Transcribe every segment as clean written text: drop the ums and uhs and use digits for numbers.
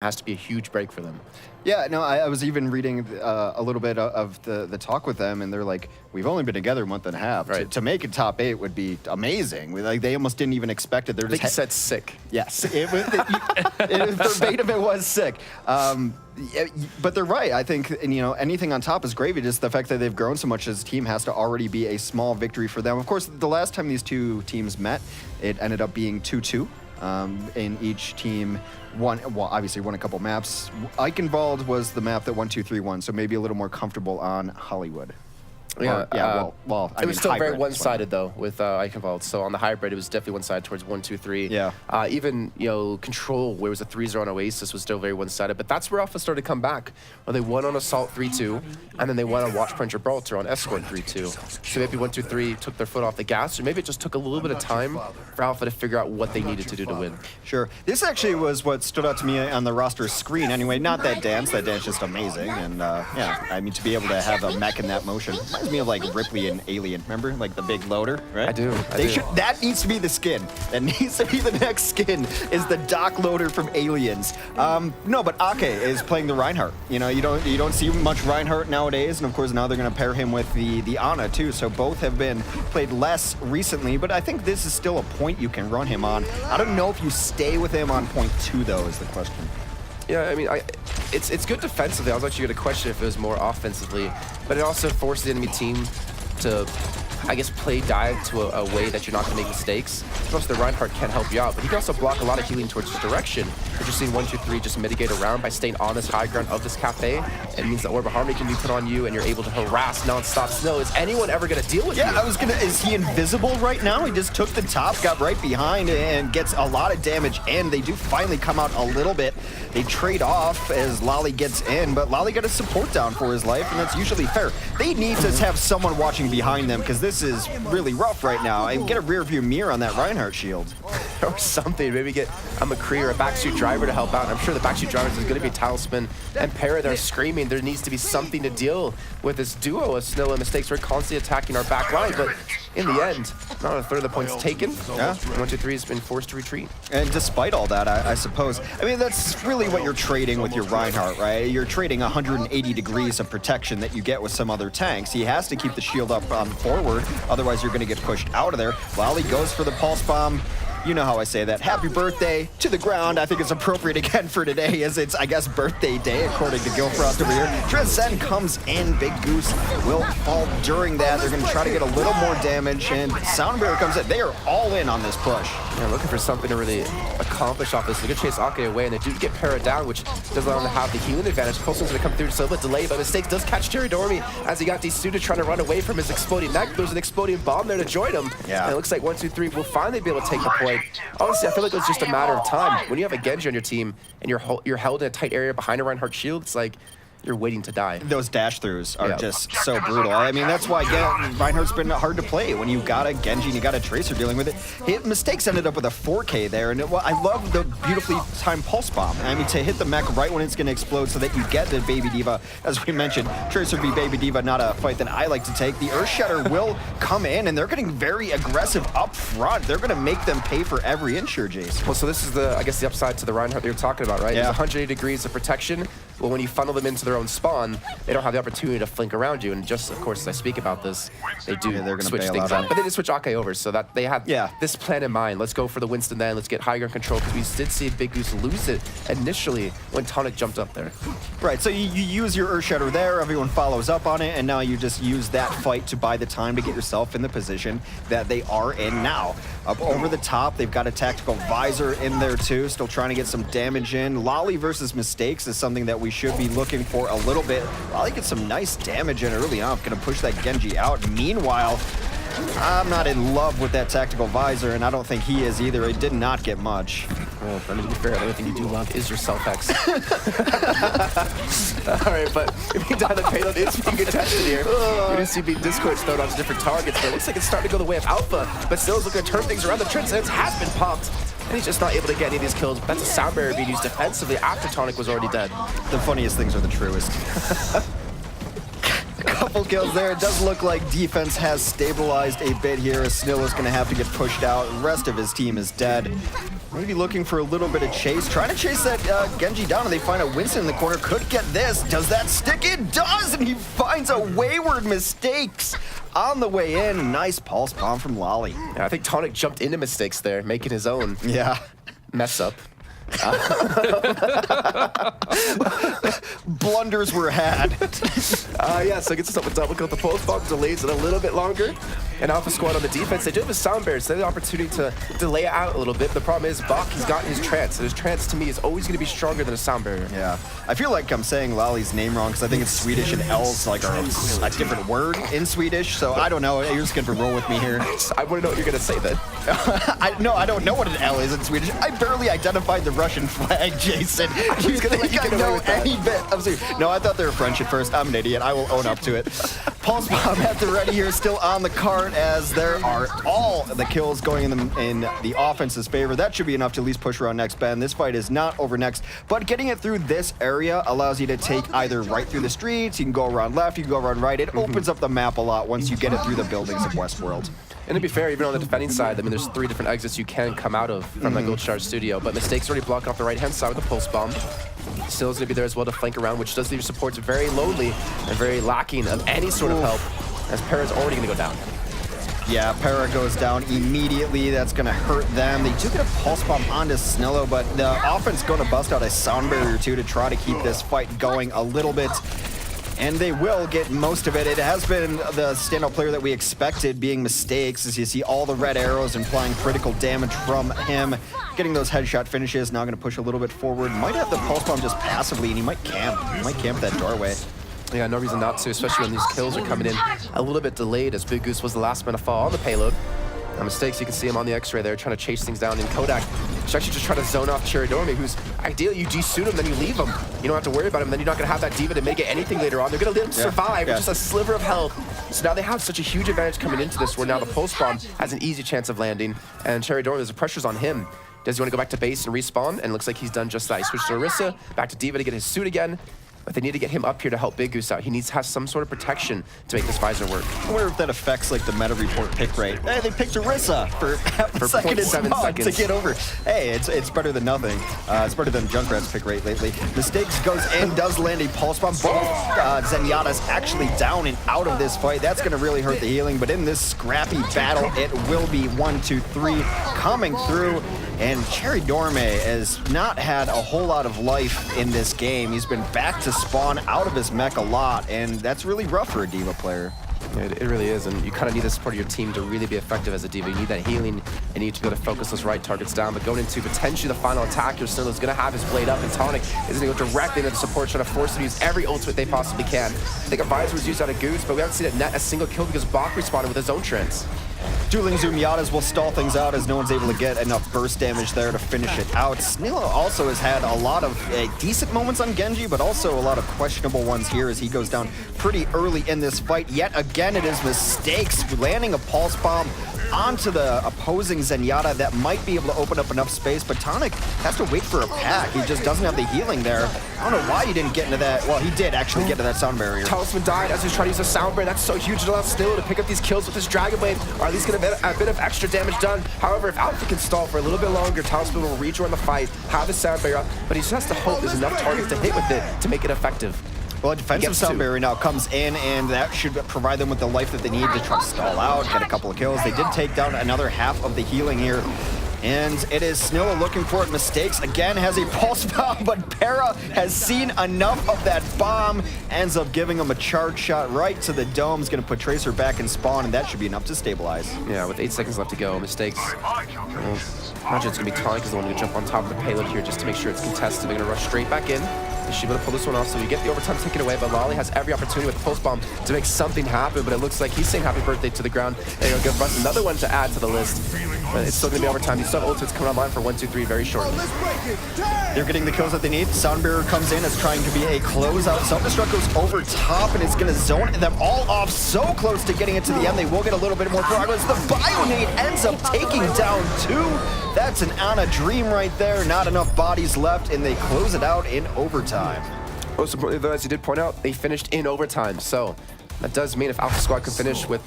has to be a huge break for them. Yeah, no, I was even reading a little bit of the talk with them, and they're like, we've only been together a month and a half. Right. To make it top 8 would be amazing. Like, they almost didn't even expect it. They're Like you said, sick. Yes, verbatim, it was sick. But they're right. I think, anything on top is gravy. Just the fact that they've grown so much as a team has to already be a small victory for them. Of course, the last time these two teams met, it ended up being 2-2. And each team obviously won a couple maps. Eichenwald was the map that 1-2-3 won, so maybe a little more comfortable on Hollywood. Yeah, it was still very one-sided though with Eichenwald. So on the hybrid, it was definitely one-sided towards 1-2-3. Yeah. Even Control, where it was a 3-0 on Oasis, was still very one-sided. But that's where Alpha started to come back. Where they won on Assault 3-2, and then they won on Watchpoint Gibraltar on Escort 3-2. So maybe 1-2-3 took their foot off the gas, or maybe it just took a little bit of time for Alpha to figure out what they needed to do to win. Sure. This actually was what stood out to me on the roster screen. Anyway, not that dance. That dance just amazing. And yeah, I mean, to be able to have a mech in that motion reminds me of like Ripley and Alien. Remember, like the big loader, right? I do. That needs to be the skin. That needs to be the next skin. Is the dock loader from Aliens? No, but Ake is playing the Reinhardt. You don't see much Reinhardt nowadays, and of course now they're going to pair him with the Ana too. So both have been played less recently, but I think this is still a point you can run him on. I don't know if you stay with him on point 2 though, is the question. Yeah, I mean, it's good defensively. I was actually going to question if it was more offensively, but it also forced the enemy team to, I guess, play dive to a way that you're not going to make mistakes. Plus, the Reinhardt can help you out, but he can also block a lot of healing towards his direction. You're just seeing 1-2-3 just mitigate around by staying on this high ground of this cafe. It means the Orb of Harmony can be put on you, and you're able to harass non-stop Snow. Is anyone ever going to deal with you? Yeah, is he invisible right now? He just took the top, got right behind, and gets a lot of damage in. They do finally come out a little bit. They trade off as Lolly gets in, but Lolly got a support down for his life, and that's usually fair. They need to have someone watching behind them, because this is really rough right now. And get a rear view mirror on that Reinhardt shield. Or something. Maybe get a McCree or a backseat driver to help out. And I'm sure the backseat drivers is going to be Talisman and Para. They're screaming. There needs to be something to deal with this duo of Snow and Mistakes. We're constantly attacking our back line, but in the end, not a third of the points taken. Yeah. 1-2-3 has been forced to retreat. And despite all that, I suppose, I mean, that's really what you're trading with your Reinhardt, right? You're trading 180 degrees of protection that you get with some other tanks. He has to keep the shield up on forward, otherwise you're going to get pushed out of there. Lolly goes for the Pulse Bomb. You know how I say that. Happy birthday to the ground. I think it's appropriate again for today, as it's, I guess, birthday day, according to Gillfrost over here. Transcend comes in. Big Goose will fall during that. They're going to try to get a little more damage, and Soundbearer comes in. They are all in on this push. Yeah, looking for something to really accomplish off this. They're going to chase Ake away, and they do get Para down, which does allow them to have the healing advantage. Coulson's going to come through just a little bit delayed, but Mistakes does catch Jerry Dormy as he got Desuited trying to run away from his exploding neck. There's an exploding bomb there to join him. Yeah. And it looks like 1-2-3 will finally be able to take the point. Honestly, I feel like it's just a matter of time. When you have a Genji on your team and you're held in a tight area behind a Reinhardt shield, it's like you're waiting to die. Those dash throughs are just so brutal. I mean, that's why Reinhardt's been hard to play. When you got a Genji and you got a Tracer dealing with it. Mistakes ended up with a 4K there, and I love the beautifully timed Pulse Bomb. I mean, to hit the mech right when it's going to explode so that you get the Baby Diva. As we mentioned, Tracer v Baby Diva, not a fight that I like to take. The Earth Shatter will come in, and they're getting very aggressive up front. They're going to make them pay for every inch here, Jace. Well, so this is I guess the upside to the Reinhardt that you're talking about, right? Yeah. There's 180 degrees of protection. Well, when you funnel them into their own spawn, they don't have the opportunity to flink around you. And just, of course, as I speak about this, they do switch things up. But they did switch Ake over, so that they had this plan in mind. Let's go for the Winston then. Let's get high ground control, because we did see Big Goose lose it initially when Tonic jumped up there. Right, so you use your Earth Shatter there, everyone follows up on it, and now you just use that fight to buy the time to get yourself in the position that they are in now. Up over the top, they've got a Tactical Visor in there too, still trying to get some damage in. Lolly versus Mistakes is something that we should be looking for a little bit. Lolly gets some nice damage in early on, gonna push that Genji out. Meanwhile, I'm not in love with that Tactical Visor, and I don't think he is either. It did not get much. Well, I mean, to be fair, the only thing you do love is your self-hex. All right, but if you die, the payload is being contested here. You're going to see Discords thrown onto different targets, but it looks like it's starting to go the way of Alpha, but still is looking to turn things around. The Transcendence has been popped, and he's just not able to get any of these kills. That's a Sound Barrier being used defensively after Tonic was already dead. The funniest things are the truest. Couple kills there. It does look like defense has stabilized a bit here, as Snill is going to have to get pushed out. The rest of his team is dead. Maybe looking for a little bit of chase. Trying to chase that Genji down, and they find a Winston in the corner. Could get this. Does that stick? It does, and he finds a wayward Mistakes on the way in. Nice pulse bomb from Lolly. Yeah, I think Tonic jumped into Mistakes there, making his own mess up. Blunders were had. Yeah, so gets us up with double kill. The post bomb delays it a little bit longer. And Alpha Squad on the defense, they do have a sound barrier, so they have the opportunity to delay it out a little bit. The problem is Bach, he's got his trance, and his trance to me is always going to be stronger than a sound barrier. Yeah, I feel like I'm saying Lolly's name wrong because I think it's Swedish and L's like are a different word in Swedish. So I don't know. You're just gonna roll with me here. I want to know what you're gonna say then. I don't know what an L is in Swedish. I barely identified the Russian flag, Jason. You think I know any bit? I'm serious. No, I thought they were French at first. I'm an idiot. I will own up to it. Pulse bomb at the ready here, still on the card as there are all the kills going in the offense's favor. That should be enough to at least push around next, Ben. This fight is not over next, but getting it through this area allows you to take either right through the streets, you can go around left, you can go around right. It opens up the map a lot once you get it through the buildings of Westworld. And to be fair, even on the defending side, I mean, there's 3 different exits you can come out of from that Gold Star studio, but Mistakes already block off the right-hand side with a pulse bomb. Still is going to be there as well to flank around, which does leave your supports very lonely and very lacking of any sort of help, as Para's already going to go down. Yeah, Para goes down immediately. That's going to hurt them. They do get a pulse bomb onto Snillo, but the offense going to bust out a sound barrier too to try to keep this fight going a little bit. And they will get most of it. It has been the standout player that we expected, being Mistakes, as you see all the red arrows implying critical damage from him. Getting those headshot finishes, now going to push a little bit forward. Might have the pulse bomb just passively, and he might camp. He might camp that doorway. Yeah, no reason not to, especially when these kills are coming in a little bit delayed, as Big Goose was the last man to fall on the payload. Mistakes, you can see him on the X-ray there, trying to chase things down. And Kodak is actually just trying to zone off Cheridormi, who's ideally you desuit him, then you leave him. You don't have to worry about him, then you're not going to have that diva to make it anything later on. They're going to let him survive with just a sliver of health. So now they have such a huge advantage coming into this, where now the pulse bomb has an easy chance of landing. And Cheridormi, there's the pressure's on him. Does he want to go back to base and respawn? And it looks like he's done just that. He switched to Orisa, back to Diva to get his suit again. But they need to get him up here to help Big Goose out. He needs to have some sort of protection to make this visor work. I wonder if that affects like the meta report pick rate. Hey, they picked Orisa for half a second to get over. Hey, it's better than nothing. It's better than Junkrat's pick rate lately. Mistakes goes in, does land a pulse bomb. Both Zenyatta's actually down and out of this fight. That's going to really hurt the healing. But in this scrappy battle, it will be 1, 2, 3 coming through. And Cheridormi has not had a whole lot of life in this game. He's been back to spawn out of his mech a lot, and that's really rough for a Diva player. It really is, and you kind of need the support of your team to really be effective as a Diva. You need that healing, and you need to be able to focus those right targets down. But going into potentially the final attack, your Snillo's going to have his blade up, and Tonic is going to go directly into the support, trying to force them to use every ultimate they possibly can. I think a visor was used out of Goose, but we haven't seen it net a single kill because Bach responded with his own trance. Dueling Zenyatta's will stall things out as no one's able to get enough burst damage there to finish it out. Snillo also has had a lot of decent moments on Genji, but also a lot of questionable ones here as he goes down pretty early in this fight. Yet again, it is Mistakes landing a pulse bomb onto the opposing Zenyatta that might be able to open up enough space, but Tonic has to wait for a pack. He just doesn't have the healing there. I don't know why he didn't get into that. Well, he did actually get to that sound barrier. Talisman died as he's trying to use a sound barrier. That's so huge. It allows Snillo to pick up these kills with his Dragon Blade, or at least get a bit of extra damage done. However, if Alfa can stall for a little bit longer, Talisman will rejoin the fight, have his sound barrier up, but he just has to hope there's enough targets to hit with it to make it effective. Well, a defensive sound barrier now comes in, and that should provide them with the life that they need to try to stall out, get a couple of kills. They did take down another half of the healing here. And it is Snillo looking for it. Mistakes again has a pulse bomb, but Para has seen enough of that bomb. Ends up giving him a charge shot right to the dome. Is going to put Tracer back in spawn, and that should be enough to stabilize. Yeah, with 8 seconds left to go, Mistakes. Imagine it's going to be Tonic is the one who jump on top of the payload here just to make sure it's contested. They're going to rush straight back in. They should be able to pull this one off, so we get the overtime taken away, but Lolly has every opportunity with the pulse bomb to make something happen, but it looks like he's saying happy birthday to the ground. There you go, Gillfrost, another one to add to the list. But it's still going to be overtime. These sub-ultimates coming online for 1, 2, 3 very shortly. They're getting the kills that they need. Sound barrier comes in as trying to be a closeout. Self-destruct goes over top, and it's going to zone them all off so close to getting it to the end. They will get a little bit more progress. The Bionade ends up taking down 2. That's an Ana dream right there. Not enough bodies left, and they close it out in overtime. Most importantly, though, as you did point out, they finished in overtime. So That does mean if Alpha Squad can finish with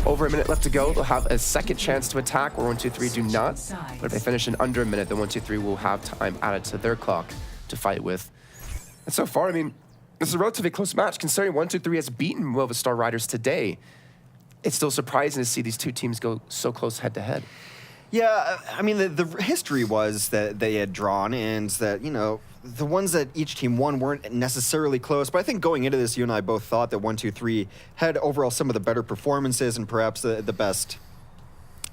over a minute left to go, they'll have a second chance to attack, where 1-2-3 do not. But if they finish in under a minute, then 1-2-3 will have time added to their clock to fight with. And so far, I mean, this is a relatively close match, considering 1-2-3 has beaten Movistar Riders today. It's still surprising to see these two teams go so close head-to-head. Yeah, I mean, the history was that they had drawn, and that, you know, the ones that each team won weren't necessarily close. But I think going into this, you and I both thought that 1-2-3 had overall some of the better performances and perhaps the best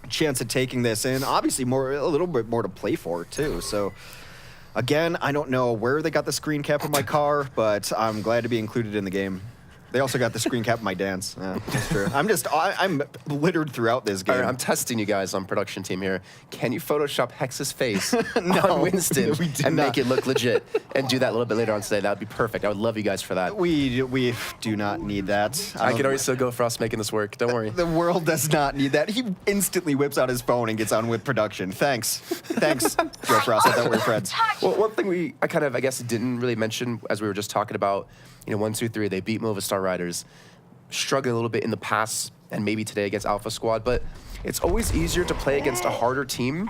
chance at taking this, and obviously a little bit more to play for, too. So, again, I don't know where they got the screen cap in my car, but I'm glad to be included in the game. They also got the screen cap in my dance. Yeah, that's true. I'm littered throughout this game. All right, I'm testing you guys on production team here. Can you Photoshop Hex's face on Winston and make it look legit? And do that a little bit later on today. That would be perfect. I would love you guys for that. We do not need that. I can already still go for us making this work. Don't worry. The world does not need that. He instantly whips out his phone and gets on with production. Thanks, Gillfrost. I thought we were friends. Well, one thing I guess didn't really mention as we were just talking about, you know, 1-2-3, they beat Movistar Riders, struggling a little bit in the past and maybe today against Alpha Squad, but it's always easier to play against a harder team,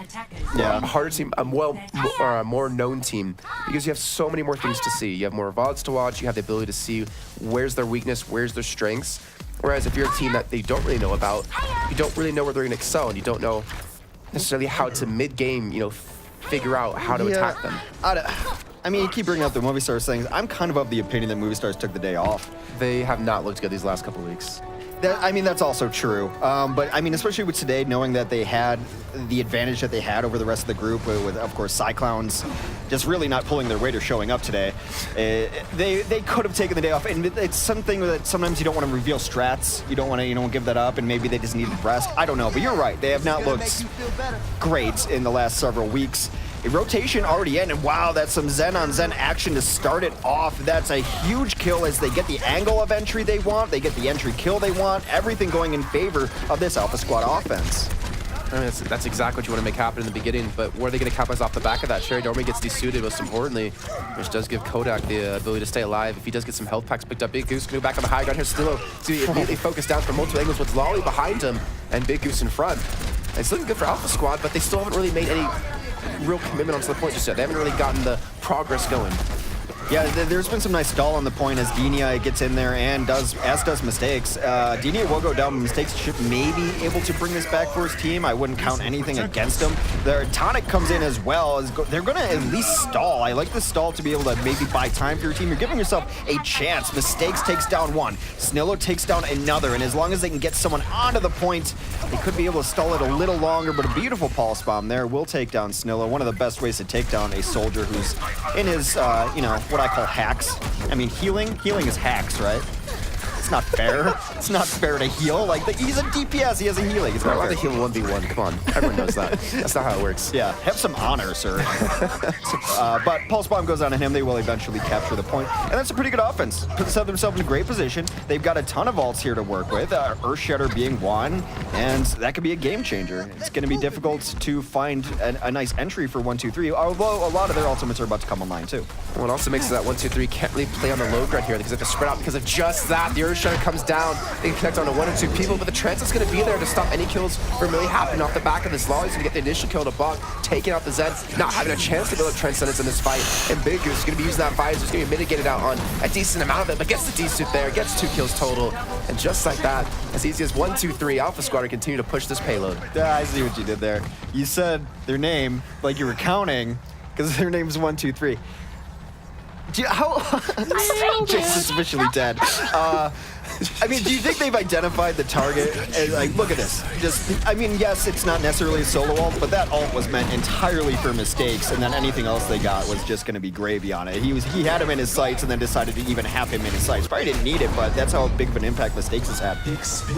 a harder team, a more known team, because you have so many more things to see. You have more VODs to watch, you have the ability to see where's their weakness, where's their strengths, whereas if you're a team that they don't really know about, you don't really know where they're going to excel, and you don't know necessarily how to mid-game, you know, figure out how to attack them. I mean, you keep bringing up the Movistar things. I'm kind of the opinion that Movistars took the day off. They have not looked good these last couple of weeks. I mean, that's also true. But, I mean, especially with today, knowing that they had the advantage that they had over the rest of the group with of course, Cyclones just really not pulling their weight or showing up today. They could have taken the day off. And it's something that sometimes you don't want to reveal strats. You don't want to, give that up, and maybe they just needed rest. I don't know, but you're right. They have not looked great in the last several weeks. A rotation already in, and wow, that's some Zen-on-Zen action to start it off. That's a huge kill as they get the angle of entry they want, they get the entry kill they want, everything going in favor of this Alpha Squad offense. I mean, that's exactly what you want to make happen in the beginning, but where are they going to capitalize off the back of that? Cherry Dormy gets desuited, most importantly, which does give Kodak the ability to stay alive. If he does get some health packs picked up, Big Goose can go back on the high ground here. Still immediately focused down from multiple angles with Lolly behind him and Big Goose in front. And it's looking good for Alpha Squad, but they still haven't really made any real commitment onto the point just yet. They haven't really gotten the progress going. Yeah, there's been some nice stall on the point as Denia gets in there and does Mistakes. Denia will go down, but Mistakes should maybe able to bring this back for his team. I wouldn't count anything against him. Their Tonic comes in as well. They're going to at least stall. I like the stall to be able to maybe buy time for your team. You're giving yourself a chance. Mistakes takes down one. Snillo takes down another, and as long as they can get someone onto the point, they could be able to stall it a little longer, but a beautiful pulse bomb there will take down Snillo. One of the best ways to take down a soldier who's in his, what I call hacks. I mean, healing is hacks, right? It's not fair. It's not fair to heal. Like, he's a DPS, he has a healing. It's not fair to heal 1v1, come on. Everyone knows that. That's not how it works. Yeah, have some honor, sir. But Pulse Bomb goes on to him. They will eventually capture the point. And that's a pretty good offense. Put themselves in a great position. They've got a ton of ults here to work with, Earthshatter being one, and that could be a game changer. It's going to be difficult to find a nice entry for 1-2-3, although a lot of their ultimates are about to come online, too. Well, it also makes it that 1-2-3 can't really play on the low ground here because they have to spread out because of just that. The Earthshatter comes down, they can connect on to one or two people, but the Transit's going to be there to stop any kills from really happening off the back of this Lolly. He's going to get the initial kill to Buck, taking out the Zen, not having a chance to build up Transcendence in this fight, and Big Goose is going to be using that visor. He's going to be mitigated out on a decent amount of it, but gets the D-suit there, gets 2 kills total, and just like that, as easy as 1-2-3, Alpha Squad continue to push this payload. Yeah, I see what you did there. You said their name like you were counting, because their name is 1-2-3. Jace is officially dead. I mean, do you think they've identified the target? And, like, look at this. I mean, yes, it's not necessarily a solo ult, but that ult was meant entirely for Mistakes, and then anything else they got was just going to be gravy on it. He had him in his sights and then decided to even have him in his sights. Probably didn't need it, but that's how big of an impact Mistakes has had.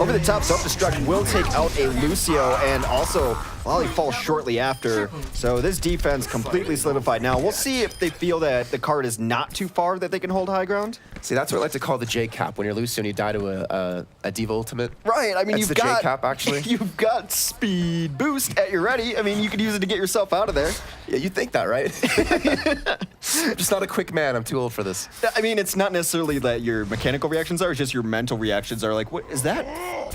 Over the top, Self-Destruct will take out a Lucio, and also Lolly falls shortly after. So this defense completely solidified. Now, we'll see if they feel that the card is not too far that they can hold high ground. See, that's what I like to call the J-cap. When you're Lucio and you die to a Diva ultimate. Right, I mean, you've got J-cap, actually. You've got speed boost at your ready. I mean, you could use it to get yourself out of there. Yeah, you think that, right? I'm just not a quick man. I'm too old for this. I mean, it's not necessarily that your mechanical reactions are, it's just your mental reactions are like, what is that?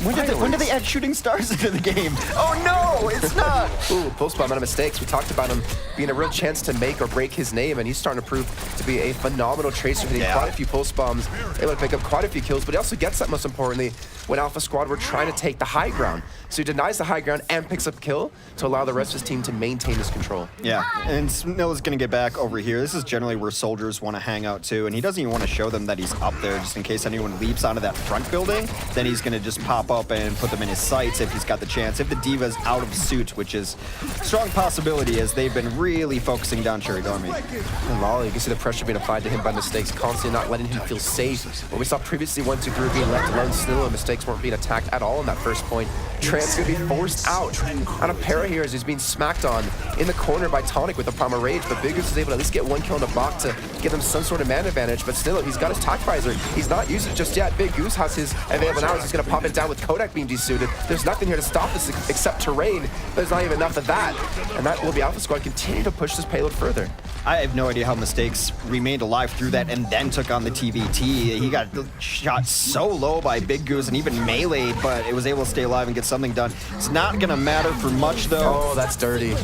When did they add shooting stars into the game? Oh no, it's not! Ooh, post bomb out of mistakes. We talked about him being a real chance to make or break his name, and he's starting to prove to be a phenomenal tracer, hitting quite a few post bombs, able to pick up quite a few kills, but he also gets that most importantly when Alpha Squad were trying to take the high ground. So he denies the high ground and picks up a kill to allow the rest of his team to maintain his control. Yeah, and Snilla's gonna get back over here. This is generally where soldiers want to hang out too, and he doesn't even want to show them that he's up there just in case anyone leaps onto that front building. Then he's gonna just pop up and put them in his sights if he's got the chance. If the Diva's out of suit, which is a strong possibility as they've been really focusing down Cherry Dormy. And Lolly, you can see the pressure being applied to him by mistakes, constantly not letting him feel safe. What we saw previously, 1-2 group being left alone, Snilla, mistakes weren't being attacked at all in that first point. Trant's gonna be forced out on a para here as he's being smacked on in the corner by Tonic with the Primal Rage, but Big Goose is able to at least get one kill in the box to give them some sort of man advantage, but still, he's got his Tac Visor. He's not used it just yet. Big Goose has his available now. He's gonna pop it down with Kodak being desuited. There's nothing here to stop this except terrain. There's not even enough of that, and that will be Alpha Squad continue to push this payload further. I have no idea how Mistakes remained alive through that and then took on the TVT. He got shot so low by Big Goose and even meleeed, but it was able to stay alive and get something done. It's not gonna matter for much though. Oh, that's dirty.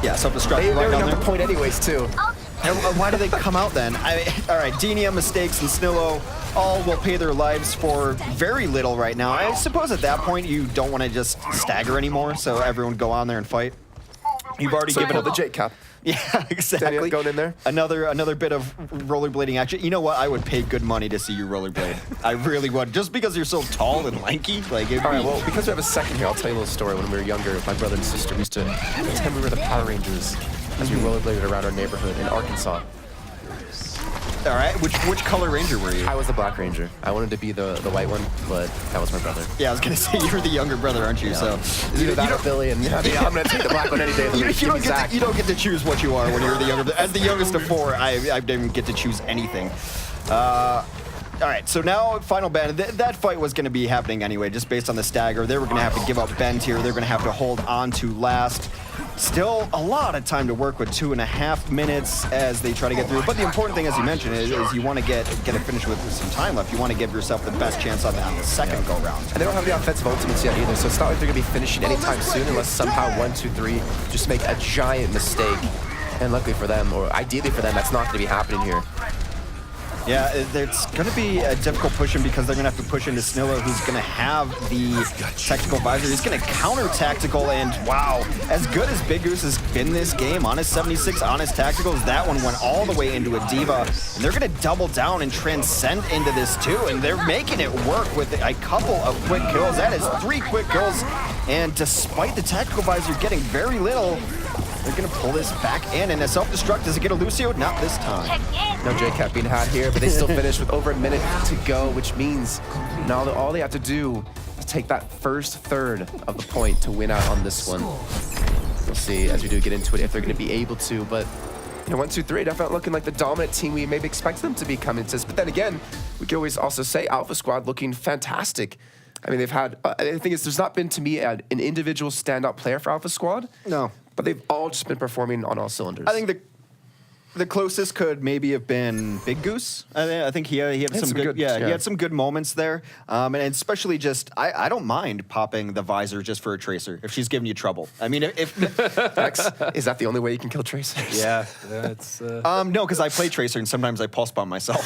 Yeah, self-destruct They right were down got there. the point anyways too. And why do they come out then? All right, Denia, Mistakes, and Snillo all will pay their lives for very little right now. I suppose at that point you don't want to just stagger anymore, so everyone go on there and fight. You've already given up the J-cap. Yeah, exactly. Daniel going in there. Another bit of rollerblading action. You know what? I would pay good money to see you rollerblade. I really would. Just because you're so tall and lanky. Like, all right, well, because we have a second here, I'll tell you a little story. When we were younger, my brother and sister used to pretend we were the Power Rangers as we rollerbladed around our neighborhood in Arkansas. All right, which color ranger were you? I was the Black Ranger. I wanted to be the white one, but that was my brother. Yeah, I was gonna say you're the younger brother, aren't you? Yeah. So either that or Billy, and I'm gonna take the black one any day of the week. You don't get to choose what you are when you're the younger. As the youngest of four, I didn't get to choose anything. All right, so now final bend. That fight was going to be happening anyway, just based on the stagger. They were going to have to give up bend here. They're going to have to hold on to last. Still a lot of time to work with 2.5 minutes as they try to get through. But the important thing, as you mentioned, is you want to get it finished with some time left. You want to give yourself the best chance on the second go-round. And they don't have the offensive ultimates yet either, so it's not like they're going to be finishing anytime soon unless somehow 1, 2, 3 just make a giant mistake. And luckily for them, or ideally for them, that's not going to be happening here. Yeah, it's going to be a difficult push-in because they're going to have to push into Snillo, who's going to have the tactical visor. He's going to counter-tactical, and wow, as good as Big Goose has been this game on his 76, on his tacticals, that one went all the way into a Diva. And they're going to double down and transcend into this too, and they're making it work with a couple of quick kills. That is 3 quick kills, and despite the tactical visor getting very little, they're going to pull this back in, and a self-destruct. Does it get a Lucio? Not this time. No J-cap being had here, but they still finish with over a minute to go, which means now all they have to do is take that first third of the point to win out on this one. We'll see as we do get into it if they're going to be able to, but you know, 1, 2, 3 definitely looking like the dominant team we maybe expect them to be coming to this. But then again, we could always also say Alpha Squad looking fantastic. I mean, they've had, the thing is, there's not been to me an individual standout player for Alpha Squad. No. But they've all just been performing on all cylinders. I think the closest could maybe have been Big Goose. I think he had some good, he had some good moments there, and especially just I don't mind popping the visor just for a tracer if she's giving you trouble. I mean, if X, is that the only way you can kill tracers? Yeah, it's no, because I play tracer and sometimes I pulse bomb myself.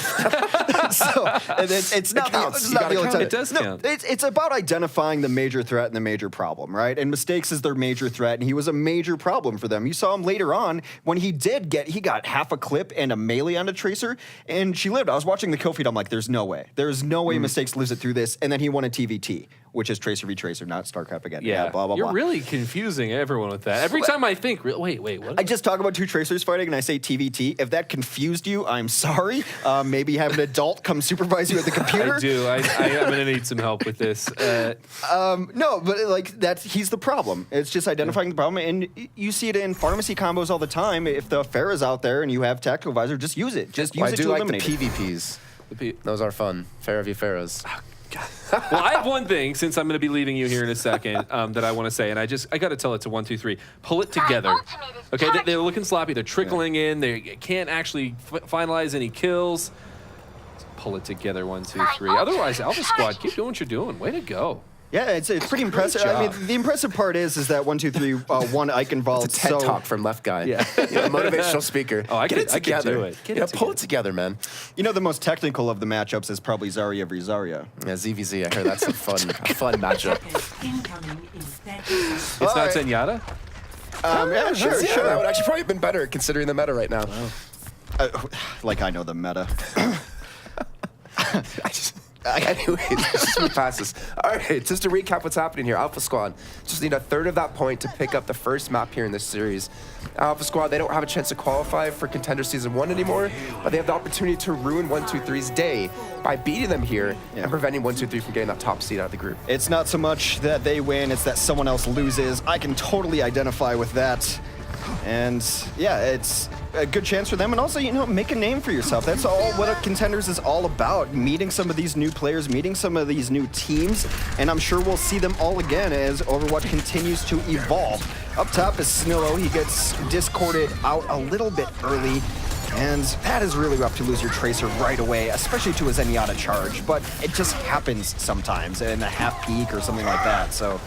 So it's not the only time. It does count. It's about identifying the major threat and the major problem, right? And Mistakes is their major threat, and he was a major problem for them. You saw him later on when he got half a clip and a melee on a tracer, and she lived. I was watching the kill feed. I'm like, there's no way. There's no way Mistakes lives it through this, and then he won a TVT. which is Tracer v Tracer, not StarCraft again. Yeah, blah, blah, You're blah. really confusing everyone with that. Every time I think, wait, what? I just talk about two Tracers fighting and I say TVT. If that confused you, I'm sorry. Maybe have an adult come supervise you at the computer. I do. I'm going to need some help with this. No, but like he's the problem. It's just identifying the problem, and you see it in pharmacy combos all the time. If the Pharah's out there and you have Tactical Visor, just use it. Just use it to eliminate the PvPs. Those are fun. Pharah v Pharaohs. Well, I have one thing, since I'm going to be leaving you here in a second, that I want to say, and I got to tell it to 1, 2, 3. Pull it together. Okay, they're looking sloppy. They're trickling in. They can't actually finalize any kills. Pull it together, 1, 2, 3. Otherwise, Alpha Squad, keep doing what you're doing. Way to go. Yeah, it's pretty impressive. I mean, the impressive part is that 1, 2, 3, 1 Eichenwald. It's a TED talk from Left Guy. Yeah, motivational speaker. Oh, get it together. Do it. Pull it together, man. You know, the most technical of the matchups is probably Zarya v Zarya. Yeah, ZVZ. I heard that's a fun matchup. It's not Zenyatta? Yeah, sure. That would actually probably have been better considering the meta right now. Like I know the meta. Anyways, let's just move past this. All right, just to recap what's happening here. Alpha Squad just need a third of that point to pick up the first map here in this series. Alpha Squad, they don't have a chance to qualify for Contender Season 1 anymore, but they have the opportunity to ruin 1-2-3's day by beating them here and preventing 1-2-3 from getting that top seed out of the group. It's not so much that they win, it's that someone else loses. I can totally identify with that. And yeah, it's a good chance for them, and also, you know, make a name for yourself. That's all what a Contenders is all about, meeting some of these new players, meeting some of these new teams, and I'm sure we'll see them all again as Overwatch continues to evolve. Up top is Snillo. He gets discorded out a little bit early, and that is really rough to lose your Tracer right away, especially to a Zenyatta charge, but it just happens sometimes in a half peak or something like that. So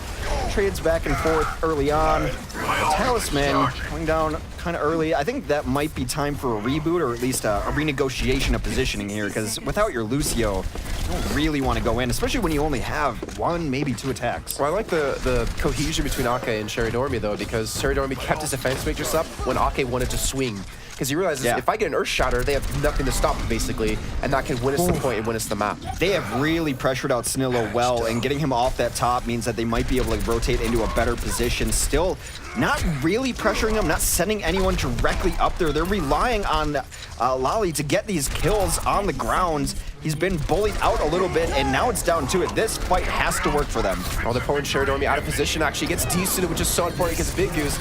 trades back and forth early on. The Talisman going down kind of early. I think that might be time for a reboot, or at least a renegotiation of positioning here, because without your Lucio, you don't really want to go in, especially when you only have 1, maybe 2 attacks. Well, I like the cohesion between Ake and Sheridormi, though, because Sheridormi kept his defense matrix up when Ake wanted to swing. Because he realizes if I get an Earth Shatter, they have nothing to stop him, basically, and that can win us the point and win us the map. They have really pressured out Snillo well, and getting him off that top means that they might be able to rotate into a better position. Still, not really pressuring him, not sending anyone directly up there. They're relying on Lally to get these kills on the ground. He's been bullied out a little bit, and now it's down to it. This fight has to work for them. Well, they're pulling Sheridormi out of position, actually gets decent, which is so important against Big Goose.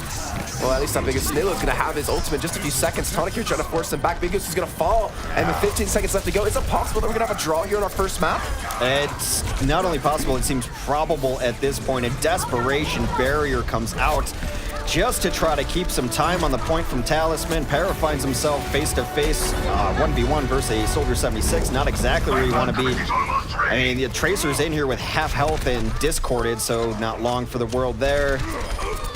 Well, at least that Big Goose Snillo is going to have his ultimate in just a few seconds. Tonic here trying to force him back. Big Goose is going to fall, and with 15 seconds left to go, is it possible that we're going to have a draw here on our first map? It's not only possible, it seems probable at this point. In desperation, Barrier comes out just to try to keep some time on the point from Talisman. Para finds himself face-to-face 1v1 versus a Soldier 76. Not exactly where you want to be. I mean, the Tracer's in here with half health and discorded, so not long for the world there.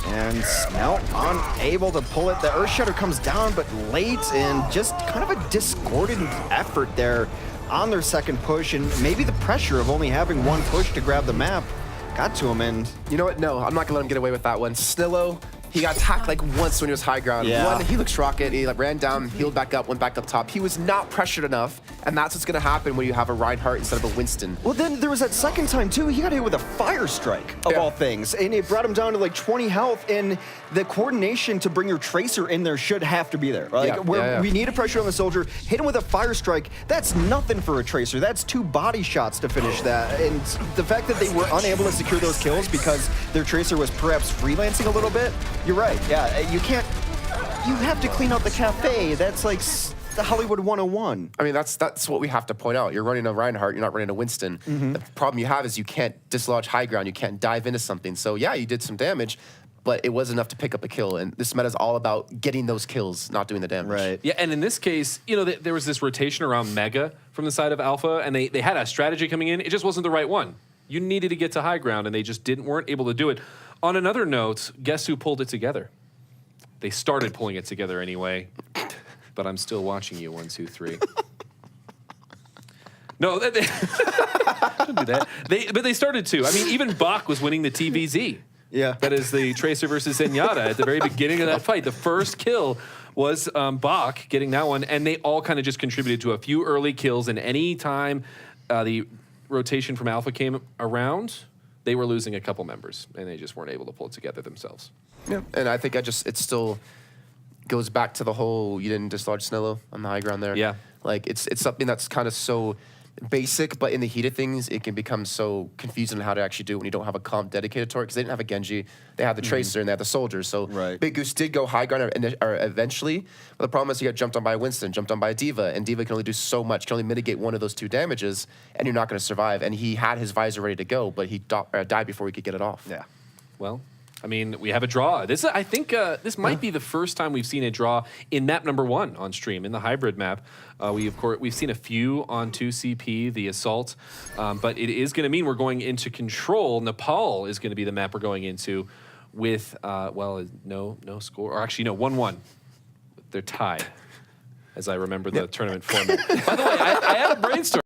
And now unable to pull it. The Earthshatter comes down, but late, and just kind of a discordant effort there on their second push, and maybe the pressure of only having 1 push to grab the map got to him. And you know what? No, I'm not gonna let him get away with that one. Snillo, he got attacked like once when he was high ground. One, he looks rocket, he like ran down, healed back up, went back up top. He was not pressured enough, and that's what's gonna happen when you have a Reinhardt instead of a Winston. Well, then there was that second time too, he got hit with a fire strike of all things, and it brought him down to like 20 health, and the coordination to bring your Tracer in there should have to be there. Like, we need a pressure on the Soldier, hit him with a fire strike, that's nothing for a Tracer, that's 2 body shots to finish that. And the fact that they were unable to secure those kills because their Tracer was perhaps freelancing a little bit, you're right, you can't, you have to clean out the cafe. That's like the Hollywood 101. I mean, that's what we have to point out. You're running a Reinhardt, you're not running a Winston. The problem you have is you can't dislodge high ground, you can't dive into something. So yeah, you did some damage, but it was enough to pick up a kill, and this meta is all about getting those kills, not doing the damage. Right. Yeah, and in this case, you know, there was this rotation around Mega from the side of Alpha, and they had a strategy coming in. It just wasn't the right one. You needed to get to high ground, and they just weren't able to do it. On another note, guess who pulled it together? They started pulling it together anyway, but I'm still watching you, 1, 2, 3. No, don't do that. But they started to. I mean, even Bach was winning the TVZ. Yeah. That is the Tracer versus Zenyatta at the very beginning of that fight. The first kill was Bach getting that one, and they all kind of just contributed to a few early kills, and any time the rotation from Alpha came around, they were losing a couple members, and they just weren't able to pull it together themselves. Yeah, and I think it still goes back to the whole you didn't dislodge Snello on the high ground there. Yeah. Like, it's something that's kind of so basic, but in the heat of things, it can become so confusing on how to actually do it when you don't have a comp dedicated to it, because they didn't have a Genji, they had the Tracer, and they had the Soldiers. So Big Goose did go high ground eventually, but the problem is he got jumped on by a Winston, jumped on by a D.Va, and D.Va can only do so much, can only mitigate one of those 2 damages, and you're not going to survive. And he had his visor ready to go, but he died before he could get it off. Yeah. Well, I mean, we have a draw. I think this might be the first time we've seen a draw in map number 1 on stream, in the hybrid map. We've seen a few on 2CP, the Assault, but it is going to mean we're going into Control. Nepal is going to be the map we're going into with, no score, or actually, no, 1-1. They're tied, as I remember the tournament format. By the way, I had a brainstorm.